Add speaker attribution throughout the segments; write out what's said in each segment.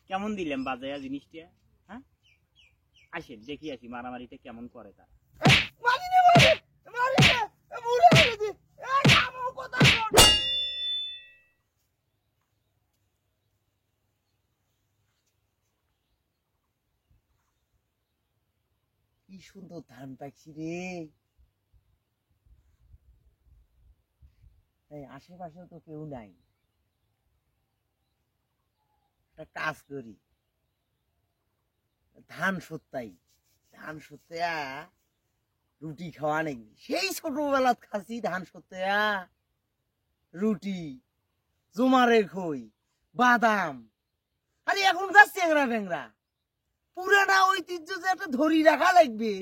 Speaker 1: কেমন দিলাম বাজায়া জিনিসটা? হ্যাঁ, আসেন দেখি আসি মারামারিতে কেমন করে তারা।
Speaker 2: কি সুন্দর ধান পাইছি রে। আশেপাশেও তো কেউ নাই, একটা কাজ করি, ধান সত্তাইয়া রুটি খাওয়া নাকি। সেই ছোটবেলা খাসি ধান সত্তাইয়া রুটি, জমারে খই, বাদাম। আরে এখনকার চেংরা বেংরা পুরানা ঐতিহ্য যে একটা ধরি রাখা লাগবে,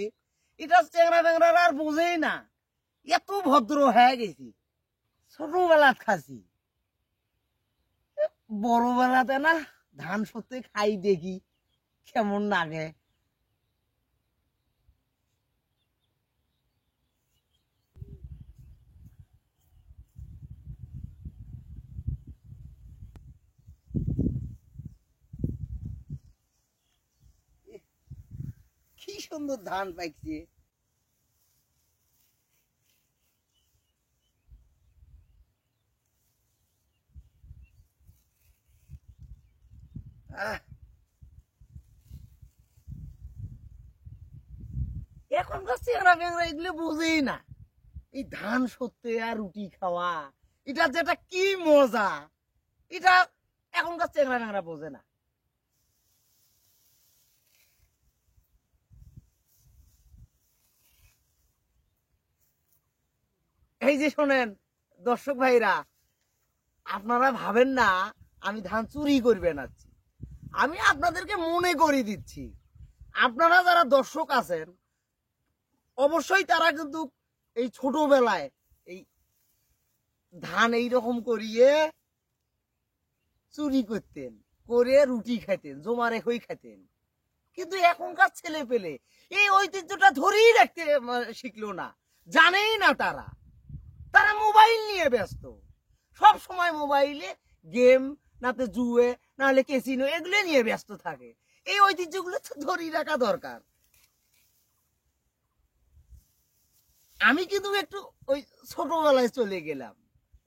Speaker 2: এটা চেংরা বেংরার আর বোঝেই না। এত ভদ্র হয়ে গেছি ছোটবেলা খাসি, বড়বেলাতে না ধান সত্যি খাই দেখি কেমন লাগে। কি সুন্দর ধান পাইছে। এখনকার চেংরা বেংরা এগুলো বোঝেই না। এই ধান সত্যি আর রুটি খাওয়া, এটা যেটা কি মজা, এটা এখনকার চেংরা বেংরা বোঝে না। এই যে শোনেন দর্শক ভাইরা, আপনারা ভাবেন না আমি ধান চুরি করবে নাচ্ছি, আমি আপনাদেরকে মনে করে দিচ্ছি। আপনারা যারা দর্শক আছেন অবশ্যই তারা কিন্তু এই ছোটবেলায় এই ধান এইরকম করিয়ে চুরি করতেন, করে রুটি খাইতেন, জমারে খই খাইতেন। কিন্তু এখনকার ছেলে পেলে এই ঐতিহ্যটা ধরেই রাখতে শিখলো না, জানেই না। তারা মোবাইল নিয়ে ব্যস্ত, সব সময় মোবাইলে গেম, নাতে জুয়ে, নাহলে ক্যাসিনো, এগুলো নিয়ে ব্যস্ত থাকে। এই ঐতিহ্যগুলো তো ধরেই রাখা দরকার। আমি কিন্তু একটু ওই ছোটবেলায় চলে গেলাম।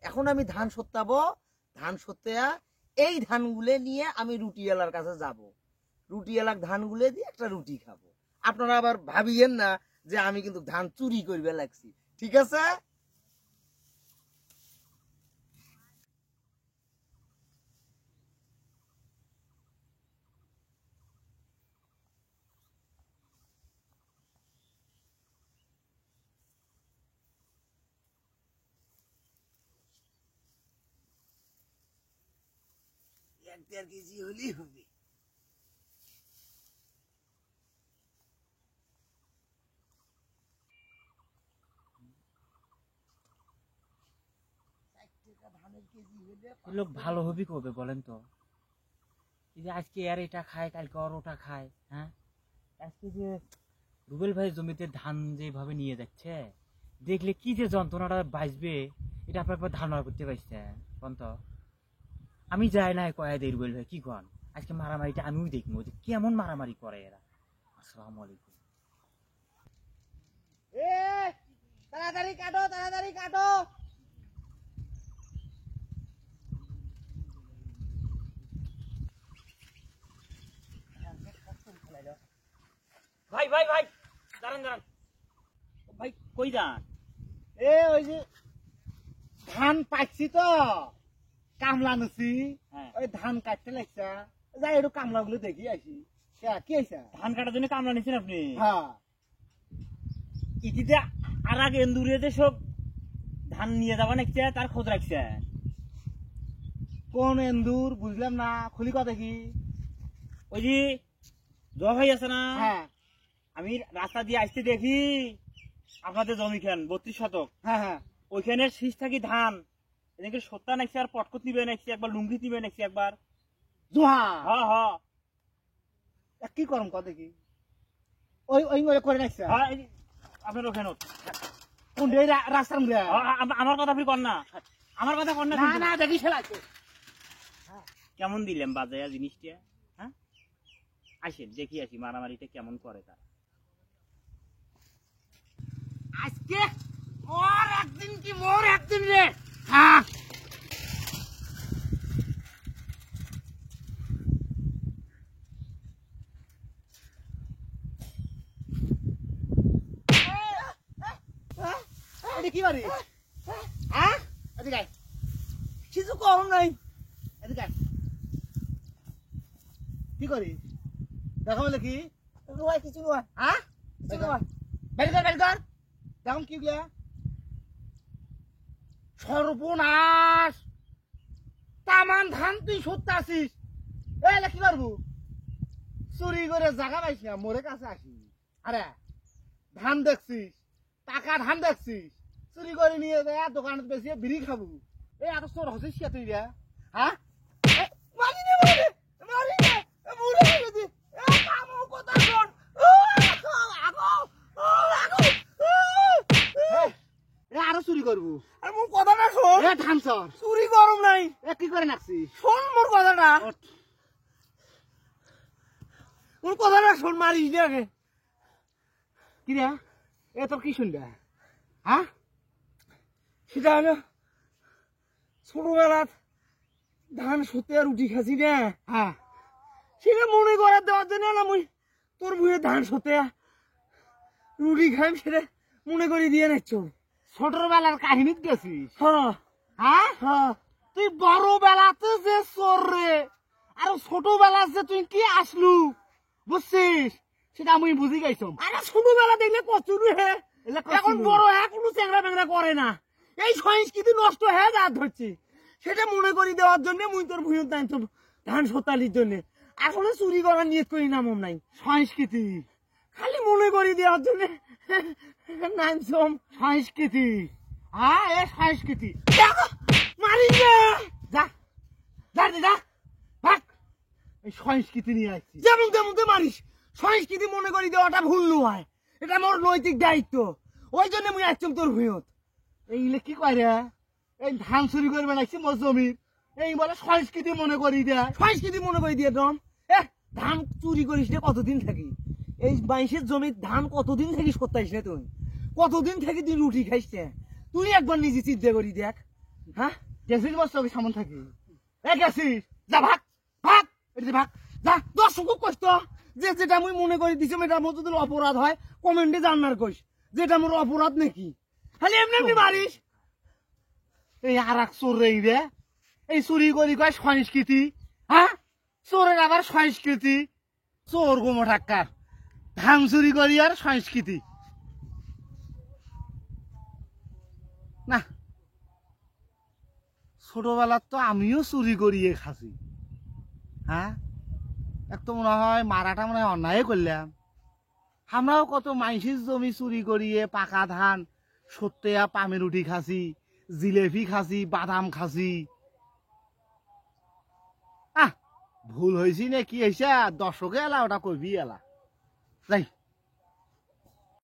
Speaker 2: এখন আমি ধান সত্তাবো, ধান সত্তায়া এই ধানগুলো নিয়ে আমি রুটিওয়ালার কাছে যাব, রুটিওয়ালার ধানগুলো দিয়ে একটা রুটি খাবো। আপনারা আবার ভাবিয়েন না যে আমি কিন্তু ধান চুরি করবে লাগছি, ঠিক আছে? এক দেড় কেজি হলেই হবে।
Speaker 1: লোক ভালো হবি কবে বলেন তো? এই যে আজকে আর এটা খায়, কালকে আর ওটা খায়। হ্যাঁ, আজকে যে রুবেল ভাই জমিতে ধান যেভাবে নিয়ে যাচ্ছে, দেখলে কি যে যন্ত্রণাটা বাঁচবে, এটা আপনার ধারণা করতে পারছেন কোন? তো আমি যাই না কয়া দেই রুবেল ভাই, কি কন? আজকে মারামারিটা আমিও দেখবো যে কেমন মারামারি করে এরা। আসসালামু আলাইকুম।
Speaker 2: তাড়াতাড়ি কাটো, তাড়াতাড়ি কাটো।
Speaker 1: ভাই ভাই ভাই, দাঁড়ান দাঁড়ান ভাই, কই যান?
Speaker 2: ওই যে ধান পাচ্ছি তো, কামলা নছি, ওই ধান কাটতে লাগছে, যাই একটু কামলা গুলো দেখি আসি। কি হয়েছে?
Speaker 1: ধান কাটার জন্য কামলা নিচ্ছেন আপনি?
Speaker 2: হ্যাঁ।
Speaker 1: ইতিতে আর আগে এন্দুরে যে সব ধান নিয়ে যাবা নাকছে, তার খোঁজ রাখছে।
Speaker 2: কোন এন্দুর বুঝলাম না, খুলি কথা কি?
Speaker 1: ওই যে জয় ভাই আছে না,
Speaker 2: হ্যাঁ
Speaker 1: আমি রাস্তা দিয়ে আসতে দেখি আপনাদের জমি খান 32 শতক,
Speaker 2: হ্যাঁ হ্যাঁ,
Speaker 1: ওইখানে শীষ থাকি ধান এদিকে সত্তা নাকছে, আর পটকট নিবে নাকছে, একবার লুঙ্গি নিবে নাকছে একবার।
Speaker 2: জোহা
Speaker 1: হ্যাঁ হ্যাঁ,
Speaker 2: কি করম কথা কি? ওই ওই করে নাকছে
Speaker 1: আপনার ওখানে
Speaker 2: কোন রাস্তার মধ্যে?
Speaker 1: আমার কথা আপনি কর না, আমার কথা কর না।
Speaker 2: না দেখি খেলাচ্ছে।
Speaker 1: কেমন দিলাম বাজায়া জিনিসটা? হ্যাঁ আসেন দেখি আসি মারামারিটা কেমন করে তারা।
Speaker 2: আজকে মোর একদিন কি মোর একদিন রে। হ্যাঁ এটা কি বাড়ি? হ্যাঁ এদিকে আয়। কিছু কম নাই, এদিকে আয়। কি করি দেখো বলে কি নয় কিছু নয়। হ্যাঁ কিছু নয়, বের কর বের কর। দেখুন কি গিয়া সর্বনাশ, তামান ধান তুই সত্যি আসিস। এলে কি করবো, চুরি করে জায়গা পাইছি না, মোরে কাছে আসি। আরে ধান দেখছিস, টাকা ধান দেখছিস, চুরি করে নিয়ে যায় দোকানে বেশি বিড়ি খাবো। এই এত চোর হচ্ছিস কে তুই রে? হ্যাঁ মারি নে মারি মারি নে মুড়ে গেছি। কামো কথা শোন, আগো আগো আরো চুরি করবো। আর মোর কথাটা শোন, ধান চর চুরি গরম নাই। কি করে নাকছিস শোন মোর কথাটা, মোর কথাটা শোন, মারিস নে আগে। কি রে এ তোর কি শুনবে? হ্যাঁ সেটা হলো ছোটবেলা ধান সত্যি আর রুটি খাসি রে। হ্যাঁ সেটা মনে করার দেওয়ার জন্য না মুই তোর ভুঁয়ে ধান সত্যি রুটি খাই সেটা মনে করে দিয়ে নিচ্ছ। ছোটবেলার কাহিনী গেছিস? হ্যাঁ হ্যাঁ তুই বড় বেলাতে যে চোর রে, আর ছোটবেলা যে তুই কি আসলু বুঝছিস সেটা আমি বুঝি গাইছম। আরে ছোটবেলা দেখলে কচুর হে, এখন বড় এখনো চ্যাংরা ব্যাংরা করে না, এই সংস্কৃতি নষ্ট হয়ে যা ধরছি। সেটা মনে করি দেওয়ার জন্য মুই তোর ভুঁইত দাঁড়িয়েছ ধান সতালির জন্য। আসলে চুরি করার নিয়ত করি নামম নাই, সংস্কৃতি খালি মনে করি দেওয়ার জন্য নামছম। সংস্কৃতি হ্যাঁ এ সংস্কৃতি মারি যা যা যা ভাগ। এই সংস্কৃতি নিয়ে আসছি, যেমন তেমন মারিস। সংস্কৃতি মনে করি দেওয়াটা ভুল নয়, এটা মোর নৈতিক দায়িত্ব। ওই জন্য মুই আসছম তোর ভুঁইত। এইগুলো কি কয় রে, এই ধান চুরি করে বেড়াইছি মোর জমির, এই বলে সংস্কৃতি মনে করি দেয়। সংস্কৃতি মনে করি দিয়ে দম ধান চুরি করিস রে কতদিন থাকি? এই বাইশের জমির ধান কতদিন থাকি সত্তাইস না তুই? কতদিন থেকে তুই রুটি খাইস? তুই একবার নিজে চিন্তা করি দেখ। হ্যাঁ গেছিস বছর সামন থাকি গেছিস, যা ভাগ ভাগ এটা ভাগ যা। দর্শক কষ্ট যে যেটা মুই মনে করি দিছি এটার মধ্যে যদি অপরাধ হয় কমেন্টে জানার কইস যেটা মোর অপরাধ নাকি। খালি এমনি এমনি মারিস। এই আর এক চোর রে, এই চুরি করি কয় সংস্কৃতি। হ্যাঁ চোরের আবার সংস্কৃতি, চোর গোমো ঠাক্কার ধান চুরি করি আর সংস্কৃতি না। ছোটবেলার তো আমিও চুরি করিয়ে খাসি। হ্যাঁ এক তো মনে হয় মারাটা মনে হয় অন্যায় করলাম। আমরাও কত মাইসির জমি চুরি করিয়ে পাকা ধান সত্যিয়া পামে রুটি খাসি, জিলেপি খাসি, বাদাম খাসি। ভুল হয়েছি না কি হয়েছে দর্শকে এলা ওটা কবি এলা যাই।